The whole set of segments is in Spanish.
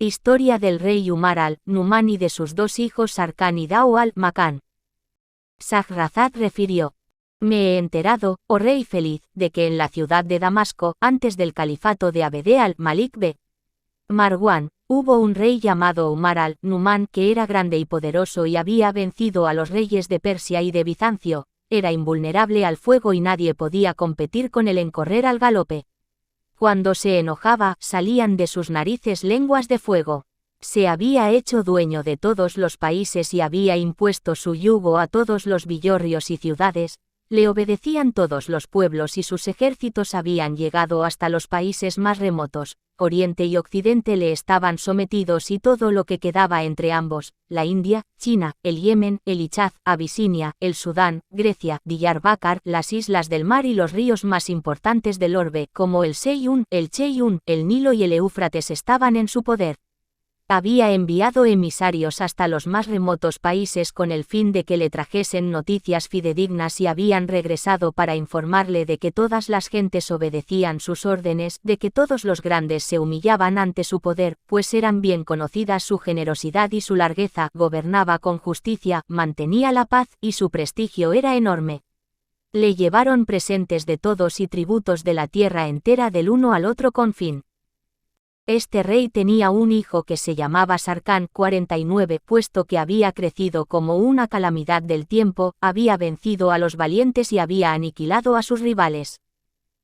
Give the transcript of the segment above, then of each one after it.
Historia del rey Umar al-Numan y de sus dos hijos Sarkán y Dao al-Makan. Shahrazad refirió: Me he enterado, oh rey feliz, de que en la ciudad de Damasco, antes del califato de Abd al-Malik b. Marwan, hubo un rey llamado Umar al-Numan que era grande y poderoso y había vencido a los reyes de Persia y de Bizancio, era invulnerable al fuego y nadie podía competir con él en correr al galope. Cuando se enojaba, salían de sus narices lenguas de fuego. Se había hecho dueño de todos los países y había impuesto su yugo a todos los villorrios y ciudades, le obedecían todos los pueblos y sus ejércitos habían llegado hasta los países más remotos, Oriente y Occidente le estaban sometidos y todo lo que quedaba entre ambos, la India, China, el Yemen, el Hijaz, Abisinia, el Sudán, Grecia, Diyarbakar, las islas del mar y los ríos más importantes del orbe, como el Seyun, el Cheyun, el Nilo y el Éufrates estaban en su poder. Había enviado emisarios hasta los más remotos países con el fin de que le trajesen noticias fidedignas y habían regresado para informarle de que todas las gentes obedecían sus órdenes, de que todos los grandes se humillaban ante su poder, pues eran bien conocidas su generosidad y su largueza, gobernaba con justicia, mantenía la paz y su prestigio era enorme. Le llevaron presentes de todos y tributos de la tierra entera del uno al otro confín. Este rey tenía un hijo que se llamaba Sarkán 49, puesto que había crecido como una calamidad del tiempo, había vencido a los valientes y había aniquilado a sus rivales.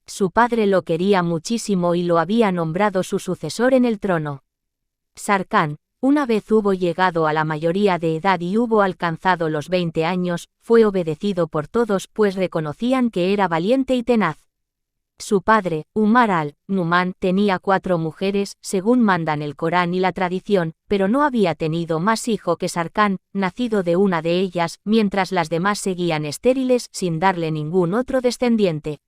Su padre lo quería muchísimo y lo había nombrado su sucesor en el trono. Sarkán, una vez hubo llegado a la mayoría de edad y hubo alcanzado los 20 años, fue obedecido por todos pues reconocían que era valiente y tenaz. Su padre, Umar al-Numan, tenía 4 mujeres, según mandan el Corán y la tradición, pero no había tenido más hijo que Sarkán, nacido de una de ellas, mientras las demás seguían estériles sin darle ningún otro descendiente.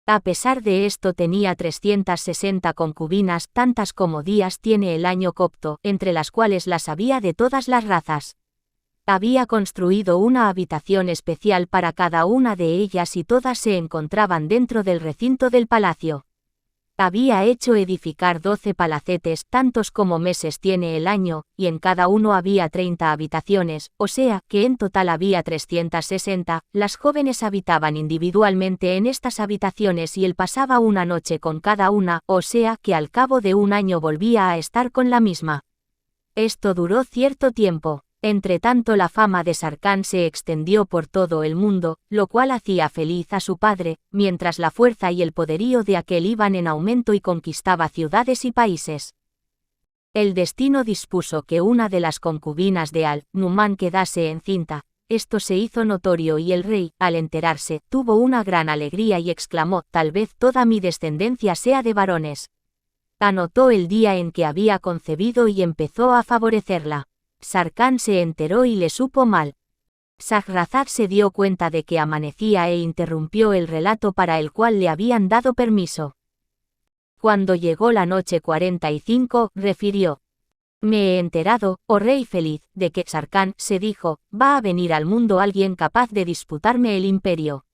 A pesar de esto tenía 360 concubinas, tantas como días tiene el año copto, entre las cuales las había de todas las razas. Había construido una habitación especial para cada una de ellas y todas se encontraban dentro del recinto del palacio. Había hecho edificar 12 palacetes, tantos como meses tiene el año, y en cada uno había 30 habitaciones, o sea, que en total había 360, las jóvenes habitaban individualmente en estas habitaciones y él pasaba una noche con cada una, o sea, que al cabo de un año volvía a estar con la misma. Esto duró cierto tiempo. Entretanto la fama de Sarkán se extendió por todo el mundo, lo cual hacía feliz a su padre, mientras la fuerza y el poderío de aquel iban en aumento y conquistaba ciudades y países. El destino dispuso que una de las concubinas de al-Numan quedase encinta. Esto se hizo notorio y el rey, al enterarse, tuvo una gran alegría y exclamó: «Tal vez toda mi descendencia sea de varones». Anotó el día en que había concebido y empezó a favorecerla. Sarkán se enteró y le supo mal. Shahrazad se dio cuenta de que amanecía e interrumpió el relato para el cual le habían dado permiso. Cuando llegó la noche 45, refirió: Me he enterado, oh rey feliz, de que Sarkán, se dijo, va a venir al mundo alguien capaz de disputarme el imperio.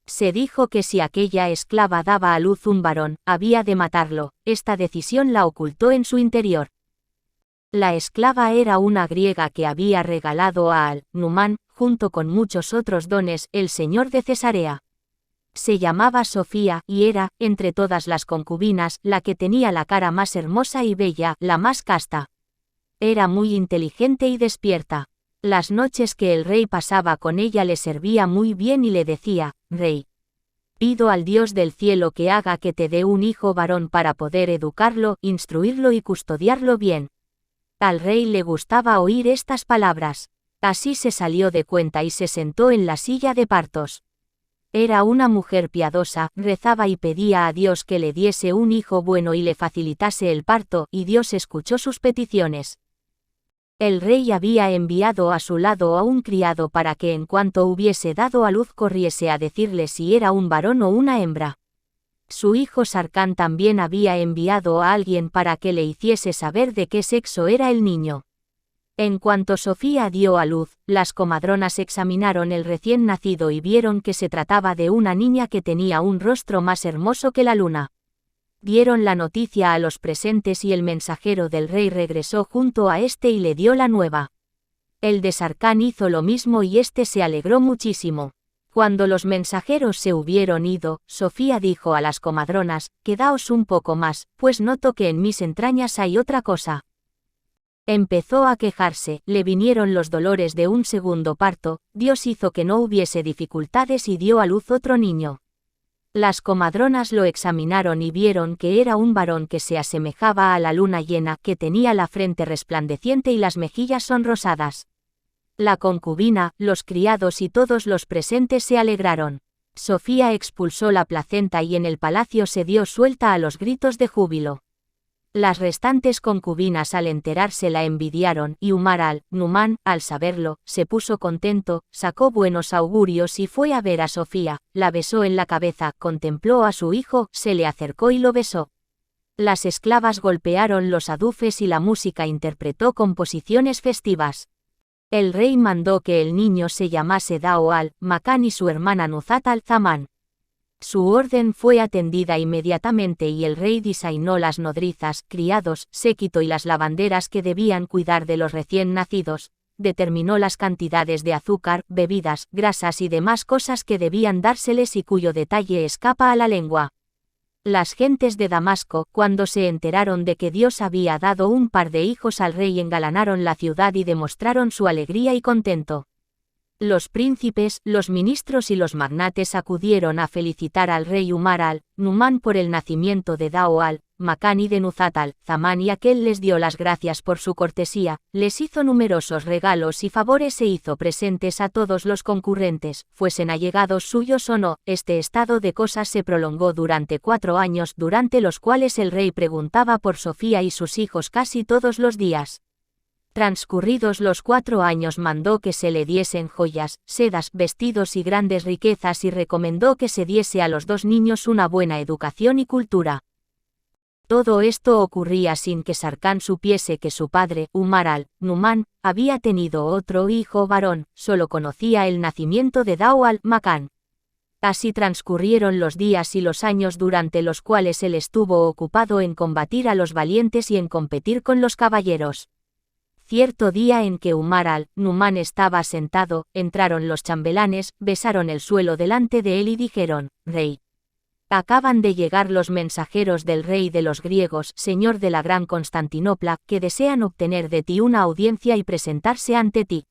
Se dijo que si aquella esclava daba a luz un varón, había de matarlo, esta decisión la ocultó en su interior. La esclava era una griega que había regalado a al-Numan, junto con muchos otros dones, el señor de Cesarea. Se llamaba Sofía, y era, entre todas las concubinas, la que tenía la cara más hermosa y bella, la más casta. Era muy inteligente y despierta. Las noches que el rey pasaba con ella le servía muy bien y le decía: «Rey, pido al Dios del cielo que haga que te dé un hijo varón para poder educarlo, instruirlo y custodiarlo bien». Al rey le gustaba oír estas palabras. Así se salió de cuenta y se sentó en la silla de partos. Era una mujer piadosa, rezaba y pedía a Dios que le diese un hijo bueno y le facilitase el parto, y Dios escuchó sus peticiones. El rey había enviado a su lado a un criado para que en cuanto hubiese dado a luz corriese a decirle si era un varón o una hembra. Su hijo Sarkán también había enviado a alguien para que le hiciese saber de qué sexo era el niño. En cuanto Sofía dio a luz, las comadronas examinaron el recién nacido y vieron que se trataba de una niña que tenía un rostro más hermoso que la luna. Dieron la noticia a los presentes y el mensajero del rey regresó junto a éste y le dio la nueva. El de Sarkán hizo lo mismo y éste se alegró muchísimo. Cuando los mensajeros se hubieron ido, Sofía dijo a las comadronas: «Quedaos un poco más, pues noto que en mis entrañas hay otra cosa». Empezó a quejarse, le vinieron los dolores de un segundo parto, Dios hizo que no hubiese dificultades y dio a luz otro niño. Las comadronas lo examinaron y vieron que era un varón que se asemejaba a la luna llena, que tenía la frente resplandeciente y las mejillas sonrosadas. La concubina, los criados y todos los presentes se alegraron. Sofía expulsó la placenta y en el palacio se dio suelta a los gritos de júbilo. Las restantes concubinas al enterarse la envidiaron, y Umar al-Numán, al saberlo, se puso contento, sacó buenos augurios y fue a ver a Sofía, la besó en la cabeza, contempló a su hijo, se le acercó y lo besó. Las esclavas golpearon los adufes y la música interpretó composiciones festivas. El rey mandó que el niño se llamase Dao al-Makán y su hermana Nuzhat al-Zamán. Su orden fue atendida inmediatamente y el rey designó las nodrizas, criados, séquito y las lavanderas que debían cuidar de los recién nacidos, determinó las cantidades de azúcar, bebidas, grasas y demás cosas que debían dárseles y cuyo detalle escapa a la lengua. Las gentes de Damasco, cuando se enteraron de que Dios había dado un par de hijos al rey, engalanaron la ciudad y demostraron su alegría y contento. Los príncipes, los ministros y los magnates acudieron a felicitar al rey Umar al-Numán por el nacimiento de Dao al-Makán y de Nuzhat al-Zamán, y aquel les dio las gracias por su cortesía, les hizo numerosos regalos y favores e hizo presentes a todos los concurrentes, fuesen allegados suyos o no. Este estado de cosas se prolongó durante 4 años, durante los cuales el rey preguntaba por Sofía y sus hijos casi todos los días. Transcurridos los 4 años mandó que se le diesen joyas, sedas, vestidos y grandes riquezas y recomendó que se diese a los 2 niños una buena educación y cultura. Todo esto ocurría sin que Sarkán supiese que su padre, Umar al-Numán, había tenido otro hijo varón, solo conocía el nacimiento de Dao al-Makán. Así transcurrieron los días y los años durante los cuales él estuvo ocupado en combatir a los valientes y en competir con los caballeros. Cierto día en que Umar al-Numán estaba sentado, entraron los chambelanes, besaron el suelo delante de él y dijeron: «Rey, acaban de llegar los mensajeros del rey de los griegos, señor de la gran Constantinopla, que desean obtener de ti una audiencia y presentarse ante ti.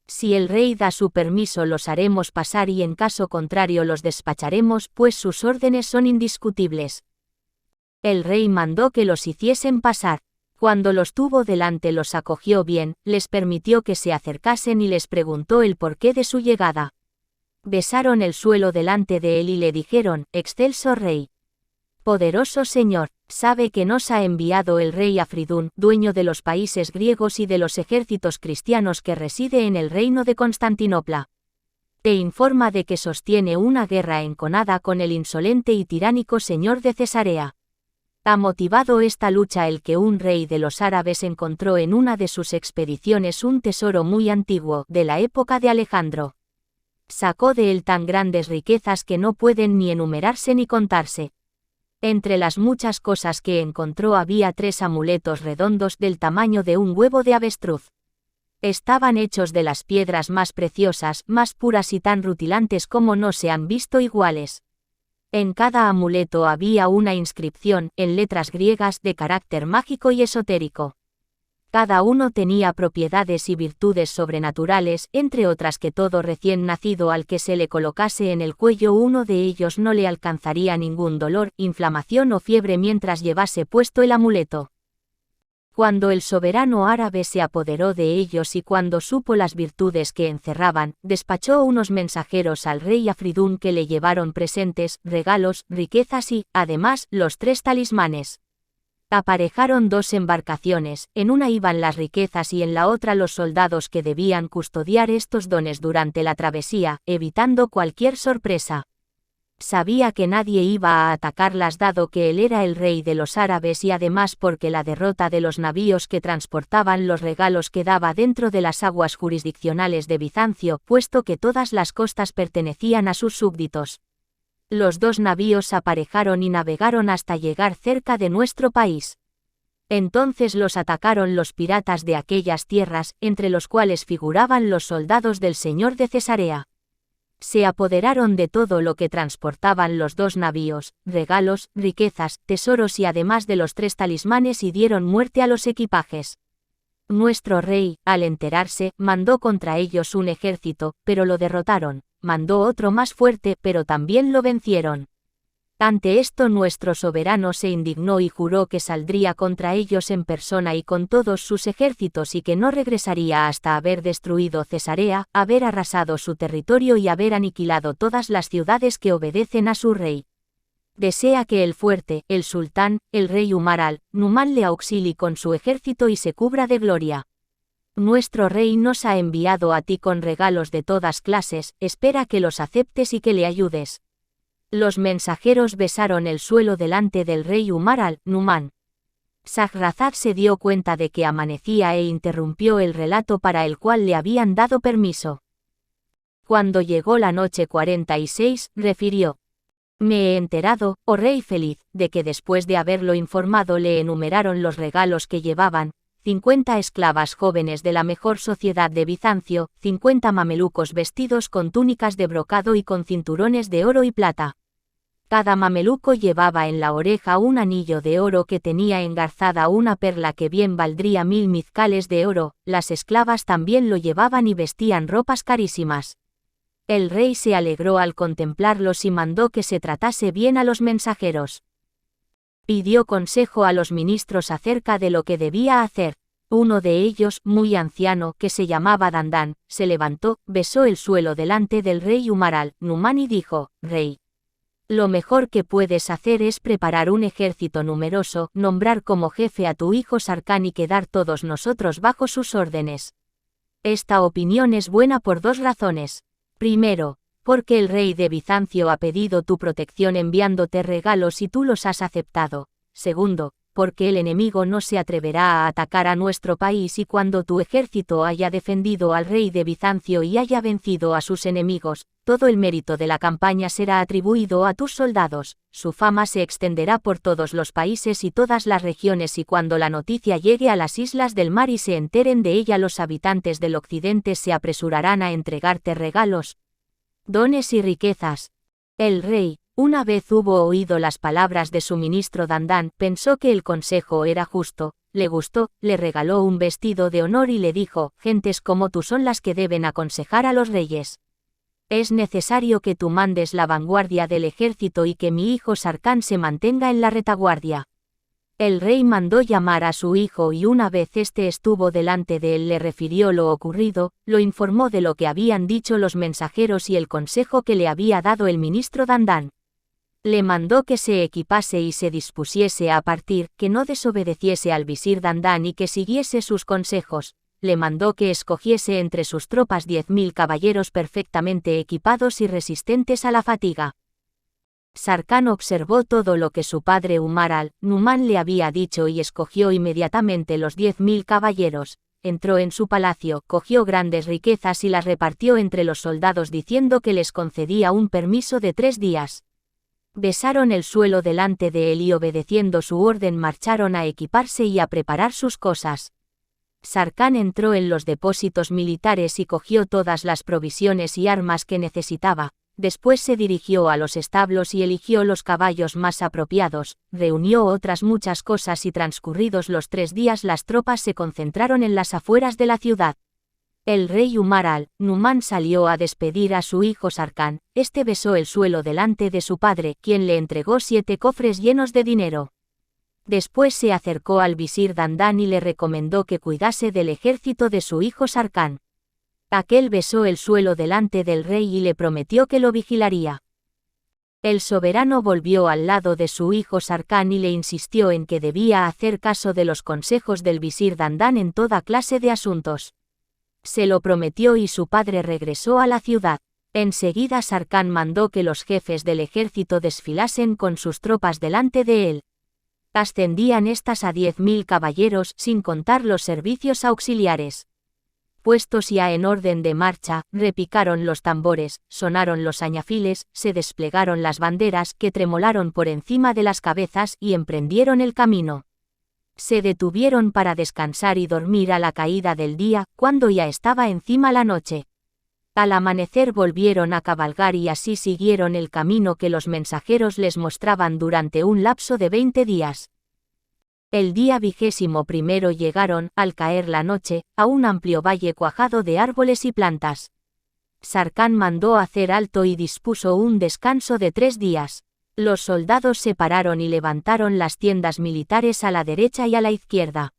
Si el rey da su permiso los haremos pasar y en caso contrario los despacharemos, pues sus órdenes son indiscutibles». El rey mandó que los hiciesen pasar. Cuando los tuvo delante los acogió bien, les permitió que se acercasen y les preguntó el porqué de su llegada. Besaron el suelo delante de él y le dijeron: «Excelso rey. Poderoso señor, sabe que nos ha enviado el rey Afridún, dueño de los países griegos y de los ejércitos cristianos que reside en el reino de Constantinopla. Te informa de que sostiene una guerra enconada con el insolente y tiránico señor de Cesarea. Ha motivado esta lucha el que un rey de los árabes encontró en una de sus expediciones un tesoro muy antiguo, de la época de Alejandro. Sacó de él tan grandes riquezas que no pueden ni enumerarse ni contarse. Entre las muchas cosas que encontró había 3 amuletos redondos del tamaño de un huevo de avestruz. Estaban hechos de las piedras más preciosas, más puras y tan rutilantes como no se han visto iguales. En cada amuleto había una inscripción, en letras griegas, de carácter mágico y esotérico. Cada uno tenía propiedades y virtudes sobrenaturales, entre otras que todo recién nacido al que se le colocase en el cuello uno de ellos no le alcanzaría ningún dolor, inflamación o fiebre mientras llevase puesto el amuleto. Cuando el soberano árabe se apoderó de ellos y cuando supo las virtudes que encerraban, despachó unos mensajeros al rey Afridún que le llevaron presentes, regalos, riquezas y, además, los 3 talismanes. Aparejaron 2 embarcaciones, en una iban las riquezas y en la otra los soldados que debían custodiar estos dones durante la travesía, evitando cualquier sorpresa. Sabía que nadie iba a atacarlas dado que él era el rey de los árabes y además porque la derrota de los navíos que transportaban los regalos quedaba dentro de las aguas jurisdiccionales de Bizancio, puesto que todas las costas pertenecían a sus súbditos. Los dos navíos aparejaron y navegaron hasta llegar cerca de nuestro país. Entonces los atacaron los piratas de aquellas tierras, entre los cuales figuraban los soldados del señor de Cesarea. Se apoderaron de todo lo que transportaban los dos navíos, regalos, riquezas, tesoros y además de los 3 talismanes y dieron muerte a los equipajes. Nuestro rey, al enterarse, mandó contra ellos un ejército, pero lo derrotaron, mandó otro más fuerte, pero también lo vencieron. Ante esto nuestro soberano se indignó y juró que saldría contra ellos en persona y con todos sus ejércitos y que no regresaría hasta haber destruido Cesarea, haber arrasado su territorio y haber aniquilado todas las ciudades que obedecen a su rey. Desea que el fuerte, el sultán, el rey Umar al-Numan le auxilie con su ejército y se cubra de gloria. Nuestro rey nos ha enviado a ti con regalos de todas clases, espera que los aceptes y que le ayudes. Los mensajeros besaron el suelo delante del rey Umar al-Numan. Shahrazad se dio cuenta de que amanecía e interrumpió el relato para el cual le habían dado permiso. Cuando llegó la noche 46, refirió: Me he enterado, oh rey feliz, de que después de haberlo informado le enumeraron los regalos que llevaban: 50 esclavas jóvenes de la mejor sociedad de Bizancio, 50 mamelucos vestidos con túnicas de brocado y con cinturones de oro y plata. Cada mameluco llevaba en la oreja un anillo de oro que tenía engarzada una perla que bien valdría 1000 mizcales de oro, las esclavas también lo llevaban y vestían ropas carísimas. El rey se alegró al contemplarlos y mandó que se tratase bien a los mensajeros. Pidió consejo a los ministros acerca de lo que debía hacer. Uno de ellos, muy anciano, que se llamaba Dandán, se levantó, besó el suelo delante del rey Umar al-Numan y dijo: Rey, lo mejor que puedes hacer es preparar un ejército numeroso, nombrar como jefe a tu hijo Sarkán y quedar todos nosotros bajo sus órdenes. Esta opinión es buena por 2 razones. Primero, porque el rey de Bizancio ha pedido tu protección enviándote regalos y tú los has aceptado. Segundo, porque el enemigo no se atreverá a atacar a nuestro país y cuando tu ejército haya defendido al rey de Bizancio y haya vencido a sus enemigos, todo el mérito de la campaña será atribuido a tus soldados, su fama se extenderá por todos los países y todas las regiones y cuando la noticia llegue a las islas del mar y se enteren de ella los habitantes del occidente se apresurarán a entregarte regalos, dones y riquezas. El rey, una vez hubo oído las palabras de su ministro Dandán, pensó que el consejo era justo, le gustó, le regaló un vestido de honor y le dijo: gentes como tú son las que deben aconsejar a los reyes. Es necesario que tú mandes la vanguardia del ejército y que mi hijo Sarkán se mantenga en la retaguardia. El rey mandó llamar a su hijo y una vez éste estuvo delante de él le refirió lo ocurrido, lo informó de lo que habían dicho los mensajeros y el consejo que le había dado el ministro Dandán. Le mandó que se equipase y se dispusiese a partir, que no desobedeciese al visir Dandán y que siguiese sus consejos. Le mandó que escogiese entre sus tropas 10.000 caballeros perfectamente equipados y resistentes a la fatiga. Sarkán observó todo lo que su padre Umar al-Numan le había dicho y escogió inmediatamente los 10.000 caballeros. Entró en su palacio, cogió grandes riquezas y las repartió entre los soldados diciendo que les concedía un permiso de 3 días. Besaron el suelo delante de él y obedeciendo su orden marcharon a equiparse y a preparar sus cosas. Sarkán entró en los depósitos militares y cogió todas las provisiones y armas que necesitaba. Después se dirigió a los establos y eligió los caballos más apropiados, reunió otras muchas cosas y transcurridos los 3 días las tropas se concentraron en las afueras de la ciudad. El rey Umar al-Numan salió a despedir a su hijo Sarkán, este besó el suelo delante de su padre, quien le entregó 7 cofres llenos de dinero. Después se acercó al visir Dandán y le recomendó que cuidase del ejército de su hijo Sarkán. Aquel besó el suelo delante del rey y le prometió que lo vigilaría. El soberano volvió al lado de su hijo Sarkán y le insistió en que debía hacer caso de los consejos del visir Dandán en toda clase de asuntos. Se lo prometió y su padre regresó a la ciudad. Enseguida Sarkán mandó que los jefes del ejército desfilasen con sus tropas delante de él. Ascendían estas a 10.000 caballeros sin contar los servicios auxiliares. Puestos ya en orden de marcha, repicaron los tambores, sonaron los añafiles, se desplegaron las banderas que tremolaron por encima de las cabezas y emprendieron el camino. Se detuvieron para descansar y dormir a la caída del día, cuando ya estaba encima la noche. Al amanecer volvieron a cabalgar y así siguieron el camino que los mensajeros les mostraban durante un lapso de 20 días. El día 21 llegaron, al caer la noche, a un amplio valle cuajado de árboles y plantas. Sarkán mandó hacer alto y dispuso un descanso de 3 días. Los soldados se pararon y levantaron las tiendas militares a la derecha y a la izquierda.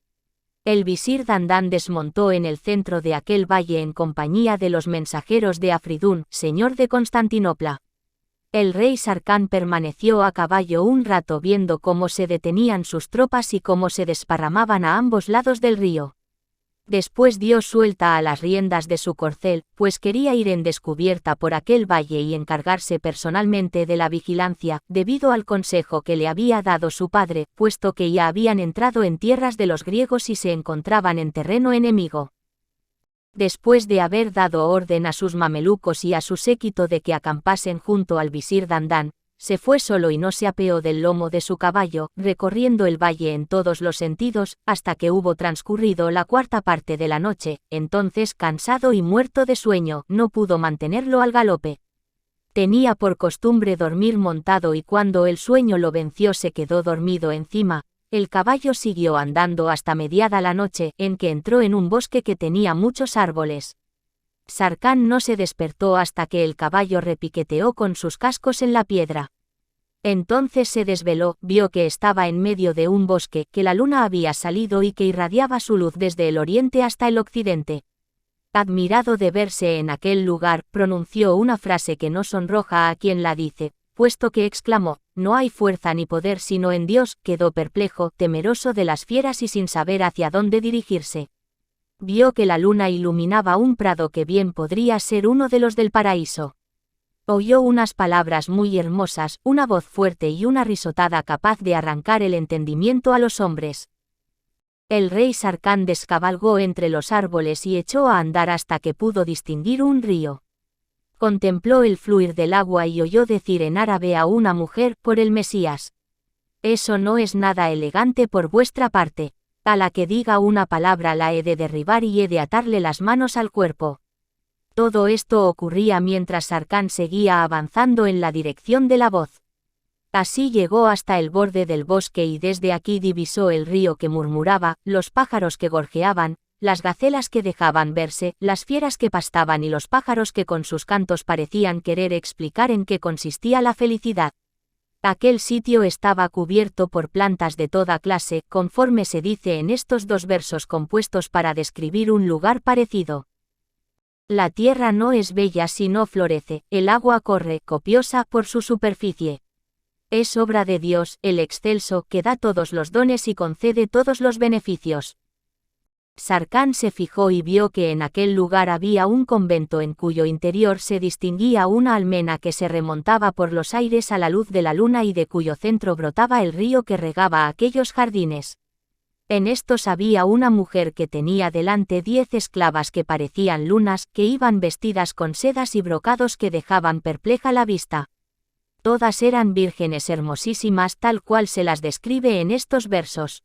El visir Dandán desmontó en el centro de aquel valle en compañía de los mensajeros de Afridún, señor de Constantinopla. El rey Sarkán permaneció a caballo un rato viendo cómo se detenían sus tropas y cómo se desparramaban a ambos lados del río. Después dio suelta a las riendas de su corcel, pues quería ir en descubierta por aquel valle y encargarse personalmente de la vigilancia, debido al consejo que le había dado su padre, puesto que ya habían entrado en tierras de los griegos y se encontraban en terreno enemigo. Después de haber dado orden a sus mamelucos y a su séquito de que acampasen junto al visir Dandán, se fue solo y no se apeó del lomo de su caballo, recorriendo el valle en todos los sentidos, hasta que hubo transcurrido la 4ª parte de la noche. Entonces, cansado y muerto de sueño, no pudo mantenerlo al galope. Tenía por costumbre dormir montado y cuando el sueño lo venció se quedó dormido encima. El caballo siguió andando hasta mediada la noche, en que entró en un bosque que tenía muchos árboles. Sarkán no se despertó hasta que el caballo repiqueteó con sus cascos en la piedra. Entonces se desveló, vio que estaba en medio de un bosque, que la luna había salido y que irradiaba su luz desde el oriente hasta el occidente. Admirado de verse en aquel lugar, pronunció una frase que no sonroja a quien la dice, puesto que exclamó, no hay fuerza ni poder sino en Dios, quedó perplejo, temeroso de las fieras y sin saber hacia dónde dirigirse. Vio que la luna iluminaba un prado que bien podría ser uno de los del paraíso. Oyó unas palabras muy hermosas, una voz fuerte y una risotada capaz de arrancar el entendimiento a los hombres. El rey Sarkán descabalgó entre los árboles y echó a andar hasta que pudo distinguir un río. Contempló el fluir del agua y oyó decir en árabe a una mujer, por el Mesías. Eso no es nada elegante por vuestra parte. A la que diga una palabra la he de derribar y he de atarle las manos al cuerpo. Todo esto ocurría mientras Sarkán seguía avanzando en la dirección de la voz. Así llegó hasta el borde del bosque y desde aquí divisó el río que murmuraba, los pájaros que gorjeaban, las gacelas que dejaban verse, las fieras que pastaban y los pájaros que con sus cantos parecían querer explicar en qué consistía la felicidad. Aquel sitio estaba cubierto por plantas de toda clase, conforme se dice en estos 2 versos compuestos para describir un lugar parecido. La tierra no es bella si no florece, el agua corre, copiosa, por su superficie. Es obra de Dios, el excelso, que da todos los dones y concede todos los beneficios. Sarkán se fijó y vio que en aquel lugar había un convento en cuyo interior se distinguía una almena que se remontaba por los aires a la luz de la luna y de cuyo centro brotaba el río que regaba aquellos jardines. En estos había una mujer que tenía delante 10 esclavas que parecían lunas, que iban vestidas con sedas y brocados que dejaban perpleja la vista. Todas eran vírgenes hermosísimas tal cual se las describe en estos versos.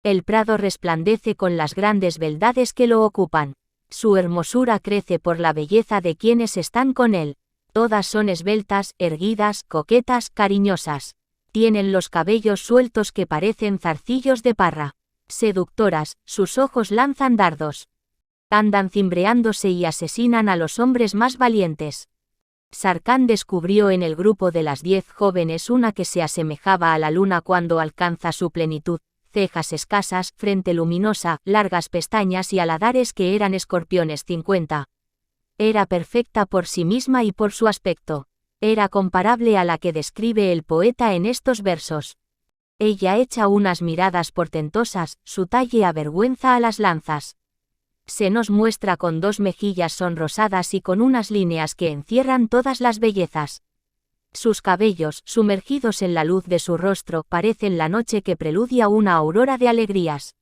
El prado resplandece con las grandes beldades que lo ocupan. Su hermosura crece por la belleza de quienes están con él. Todas son esbeltas, erguidas, coquetas, cariñosas. Tienen los cabellos sueltos que parecen zarcillos de parra. Seductoras, sus ojos lanzan dardos. Andan cimbreándose y asesinan a los hombres más valientes. Sarkán descubrió en el grupo de las 10 jóvenes una que se asemejaba a la luna cuando alcanza su plenitud. Cejas escasas, frente luminosa, largas pestañas y aladares que eran escorpiones 50. Era perfecta por sí misma y por su aspecto. Era comparable a la que describe el poeta en estos versos. Ella echa unas miradas portentosas, su talle avergüenza a las lanzas. Se nos muestra con 2 mejillas sonrosadas y con unas líneas que encierran todas las bellezas. Sus cabellos, sumergidos en la luz de su rostro, parecen la noche que preludia una aurora de alegrías.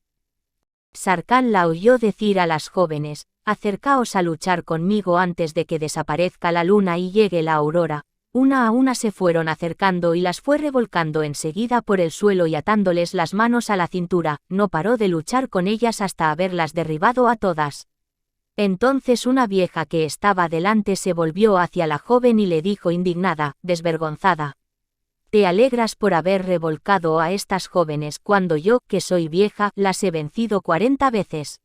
Sarkán la oyó decir a las jóvenes: «Acercaos a luchar conmigo antes de que desaparezca la luna y llegue la aurora». Una a una se fueron acercando y las fue revolcando enseguida por el suelo y atándoles las manos a la cintura. No paró de luchar con ellas hasta haberlas derribado a todas. Entonces una vieja que estaba delante se volvió hacia la joven y le dijo indignada, desvergonzada: «¿Te alegras por haber revolcado a estas jóvenes cuando yo, que soy vieja, las he vencido 40 veces?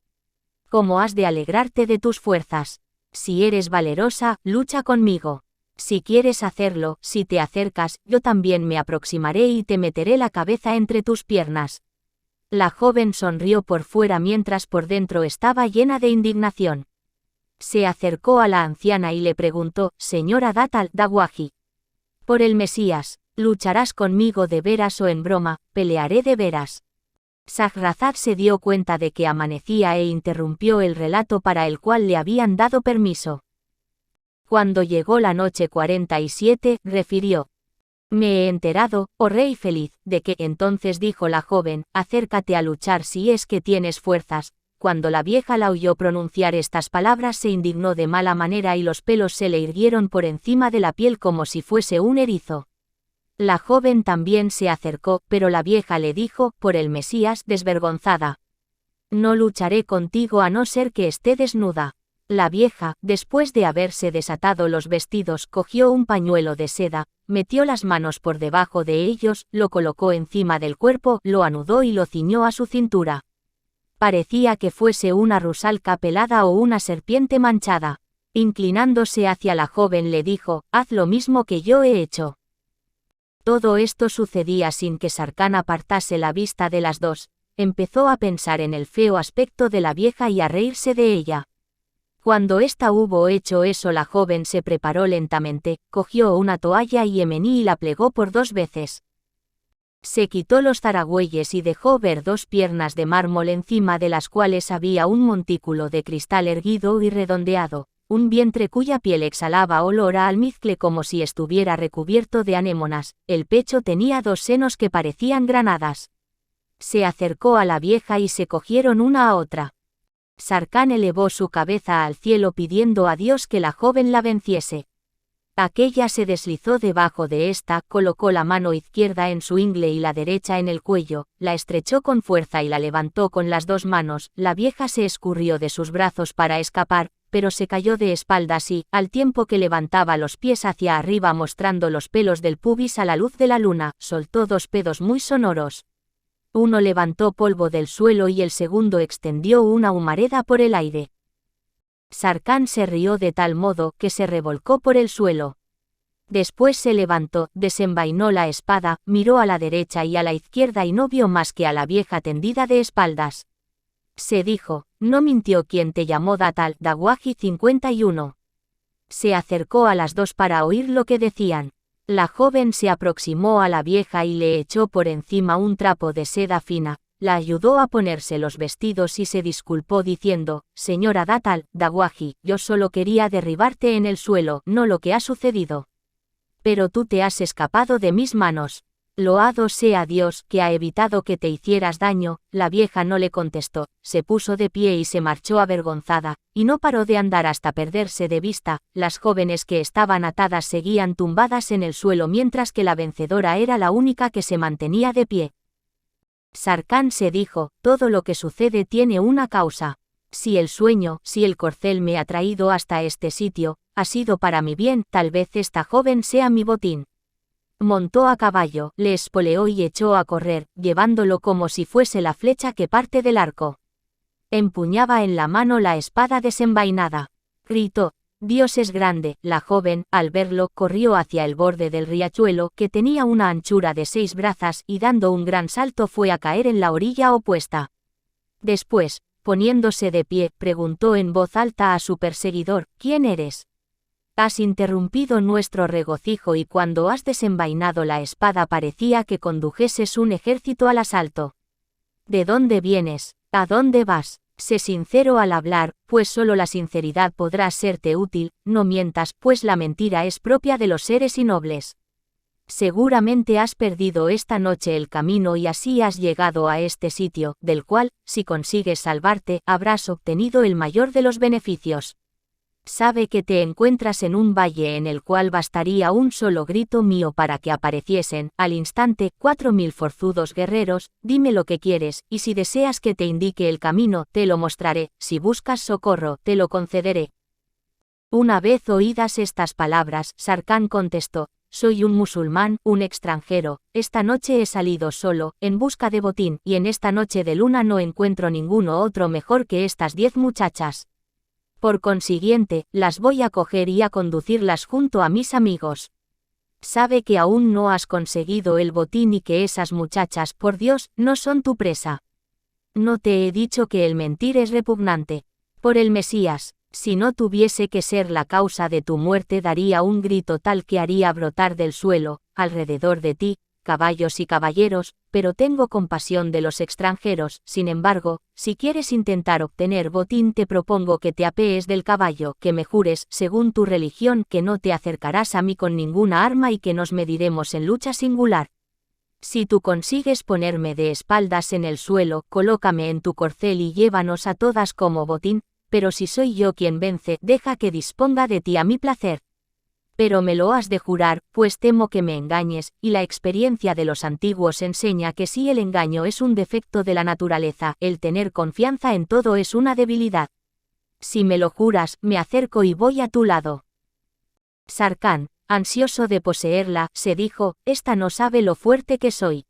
¿Cómo has de alegrarte de tus fuerzas? Si eres valerosa, lucha conmigo. Si quieres hacerlo, si te acercas, yo también me aproximaré y te meteré la cabeza entre tus piernas». La joven sonrió por fuera mientras por dentro estaba llena de indignación. Se acercó a la anciana y le preguntó: «Señora Dhat al-Dawahi, por el Mesías, ¿lucharás conmigo de veras o en broma?» «Pelearé de veras». Shahrazad se dio cuenta de que amanecía e interrumpió el relato para el cual le habían dado permiso. Cuando llegó la noche 47, refirió: «Me he enterado, oh rey feliz, de que». Entonces dijo la joven: «Acércate a luchar si es que tienes fuerzas». Cuando la vieja la oyó pronunciar estas palabras se indignó de mala manera y los pelos se le irguieron por encima de la piel como si fuese un erizo. La joven también se acercó, pero la vieja le dijo, por el Mesías, desvergonzada: «No lucharé contigo a no ser que esté desnuda». La vieja, después de haberse desatado los vestidos, cogió un pañuelo de seda, metió las manos por debajo de ellos, lo colocó encima del cuerpo, lo anudó y lo ciñó a su cintura. Parecía que fuese una rusalca pelada o una serpiente manchada. Inclinándose hacia la joven le dijo: «Haz lo mismo que yo he hecho». Todo esto sucedía sin que Sarkán apartase la vista de las dos. Empezó a pensar en el feo aspecto de la vieja y a reírse de ella. Cuando ésta hubo hecho eso, la joven se preparó lentamente, cogió una toalla yemení y la plegó por 2 veces. Se quitó los zaragüeyes y dejó ver 2 piernas de mármol encima de las cuales había un montículo de cristal erguido y redondeado, un vientre cuya piel exhalaba olor a almizcle como si estuviera recubierto de anémonas, el pecho tenía 2 senos que parecían granadas. Se acercó a la vieja y se cogieron una a otra. Sarkán elevó su cabeza al cielo pidiendo a Dios que la joven la venciese. Aquella se deslizó debajo de esta, colocó la mano izquierda en su ingle y la derecha en el cuello, la estrechó con fuerza y la levantó con las 2 manos. La vieja se escurrió de sus brazos para escapar, pero se cayó de espaldas y, al tiempo que levantaba los pies hacia arriba mostrando los pelos del pubis a la luz de la luna, soltó 2 pedos muy sonoros. Uno levantó polvo del suelo y el segundo extendió una humareda por el aire. Sarkán se rió de tal modo que se revolcó por el suelo. Después se levantó, desenvainó la espada, miró a la derecha y a la izquierda y no vio más que a la vieja tendida de espaldas. Se dijo: «No mintió quien te llamó Dhat al-Dawahi 51». Se acercó a las 2 para oír lo que decían. La joven se aproximó a la vieja y le echó por encima un trapo de seda fina, la ayudó a ponerse los vestidos y se disculpó diciendo: «Señora Dhat al-Dawahi, yo solo quería derribarte en el suelo, no lo que ha sucedido. Pero tú te has escapado de mis manos. Loado sea Dios, que ha evitado que te hicieras daño». La vieja no le contestó, se puso de pie y se marchó avergonzada, y no paró de andar hasta perderse de vista. Las jóvenes que estaban atadas seguían tumbadas en el suelo mientras que la vencedora era la única que se mantenía de pie. Sarkán se dijo: «Todo lo que sucede tiene una causa. Si el sueño, si el corcel me ha traído hasta este sitio, ha sido para mi bien, tal vez esta joven sea mi botín». Montó a caballo, le espoleó y echó a correr, llevándolo como si fuese la flecha que parte del arco. Empuñaba en la mano la espada desenvainada. Gritó: «Dios es grande». La joven, al verlo, corrió hacia el borde del riachuelo, que tenía una anchura de 6 brazas, y dando un gran salto fue a caer en la orilla opuesta. Después, poniéndose de pie, preguntó en voz alta a su perseguidor: «¿Quién eres? Has interrumpido nuestro regocijo y cuando has desenvainado la espada parecía que condujeses un ejército al asalto. ¿De dónde vienes? ¿A dónde vas? Sé sincero al hablar, pues solo la sinceridad podrá serte útil, no mientas, pues la mentira es propia de los seres innobles». Seguramente has perdido esta noche el camino y así has llegado a este sitio, del cual, si consigues salvarte, habrás obtenido el mayor de los beneficios. Sabe que te encuentras en un valle en el cual bastaría un solo grito mío para que apareciesen, al instante, 4000 forzudos guerreros. Dime lo que quieres, y si deseas que te indique el camino, te lo mostraré, si buscas socorro, te lo concederé. Una vez oídas estas palabras, Sarkán contestó: soy un musulmán, un extranjero, esta noche he salido solo, en busca de botín, y en esta noche de luna no encuentro ninguno otro mejor que estas 10 muchachas. Por consiguiente, las voy a coger y a conducirlas junto a mis amigos. Sabe que aún no has conseguido el botín y que esas muchachas, por Dios, no son tu presa. No te he dicho que el mentir es repugnante. Por el Mesías, si no tuviese que ser la causa de tu muerte, daría un grito tal que haría brotar del suelo, alrededor de ti, caballos y caballeros, pero tengo compasión de los extranjeros. Sin embargo, si quieres intentar obtener botín, te propongo que te apees del caballo, que me jures, según tu religión, que no te acercarás a mí con ninguna arma y que nos mediremos en lucha singular. Si tú consigues ponerme de espaldas en el suelo, colócame en tu corcel y llévanos a todas como botín, pero si soy yo quien vence, deja que disponga de ti a mi placer. Pero me lo has de jurar, pues temo que me engañes, y la experiencia de los antiguos enseña que si el engaño es un defecto de la naturaleza, el tener confianza en todo es una debilidad. Si me lo juras, me acerco y voy a tu lado. Sarkán, ansioso de poseerla, se dijo: esta no sabe lo fuerte que soy.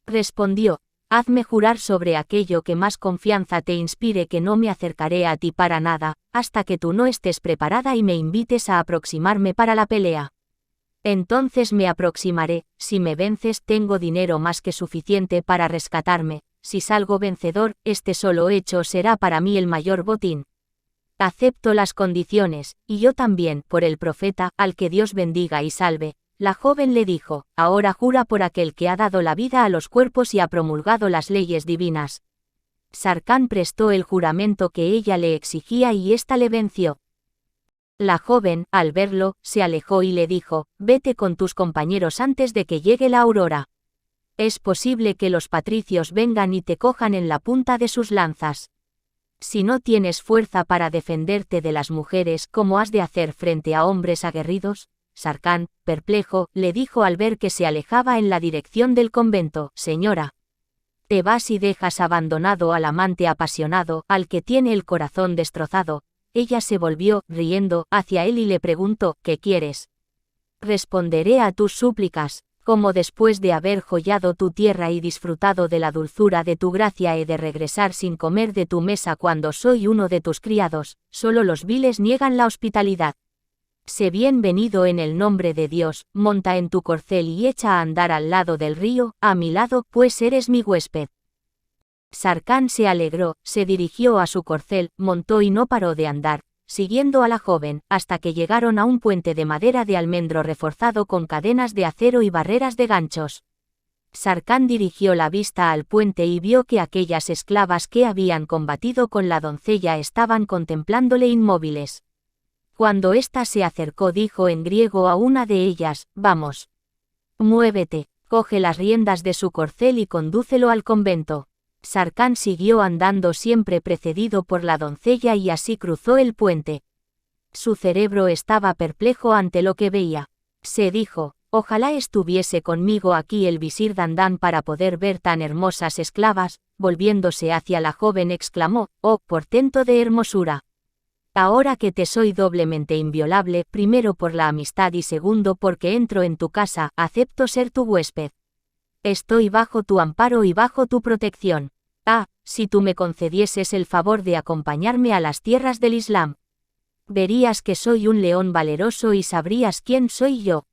Respondió: hazme jurar sobre aquello que más confianza te inspire que no me acercaré a ti para nada, hasta que tú no estés preparada y me invites a aproximarme para la pelea. Entonces me aproximaré. Si me vences, tengo dinero más que suficiente para rescatarme. Si salgo vencedor, este solo hecho será para mí el mayor botín. Acepto las condiciones, y yo también, por el profeta, al que Dios bendiga y salve. La joven le dijo: ahora jura por aquel que ha dado la vida a los cuerpos y ha promulgado las leyes divinas. Sarkán prestó el juramento que ella le exigía y ésta le venció. La joven, al verlo, se alejó y le dijo: vete con tus compañeros antes de que llegue la aurora. Es posible que los patricios vengan y te cojan en la punta de sus lanzas. Si no tienes fuerza para defenderte de las mujeres, ¿cómo has de hacer frente a hombres aguerridos? Sarkán, perplejo, le dijo al ver que se alejaba en la dirección del convento: señora, te vas y dejas abandonado al amante apasionado, al que tiene el corazón destrozado. Ella se volvió, riendo, hacia él y le preguntó: ¿qué quieres? Responderé a tus súplicas. Como después de haber joyado tu tierra y disfrutado de la dulzura de tu gracia he de regresar sin comer de tu mesa cuando soy uno de tus criados. Solo los viles niegan la hospitalidad. Sé bienvenido en el nombre de Dios, monta en tu corcel y echa a andar al lado del río, a mi lado, pues eres mi huésped. Sarkán se alegró, se dirigió a su corcel, montó y no paró de andar, siguiendo a la joven, hasta que llegaron a un puente de madera de almendro reforzado con cadenas de acero y barreras de ganchos. Sarkán dirigió la vista al puente y vio que aquellas esclavas que habían combatido con la doncella estaban contemplándole inmóviles. Cuando ésta se acercó, dijo en griego a una de ellas: vamos. Muévete, coge las riendas de su corcel y condúcelo al convento. Sarkán siguió andando siempre precedido por la doncella y así cruzó el puente. Su cerebro estaba perplejo ante lo que veía. Se dijo: ojalá estuviese conmigo aquí el visir Dandán para poder ver tan hermosas esclavas. Volviéndose hacia la joven exclamó: oh, portento de hermosura. Ahora que te soy doblemente inviolable, primero por la amistad y segundo porque entro en tu casa, acepto ser tu huésped. Estoy bajo tu amparo y bajo tu protección. Ah, si tú me concedieses el favor de acompañarme a las tierras del Islam. Verías que soy un león valeroso y sabrías quién soy yo.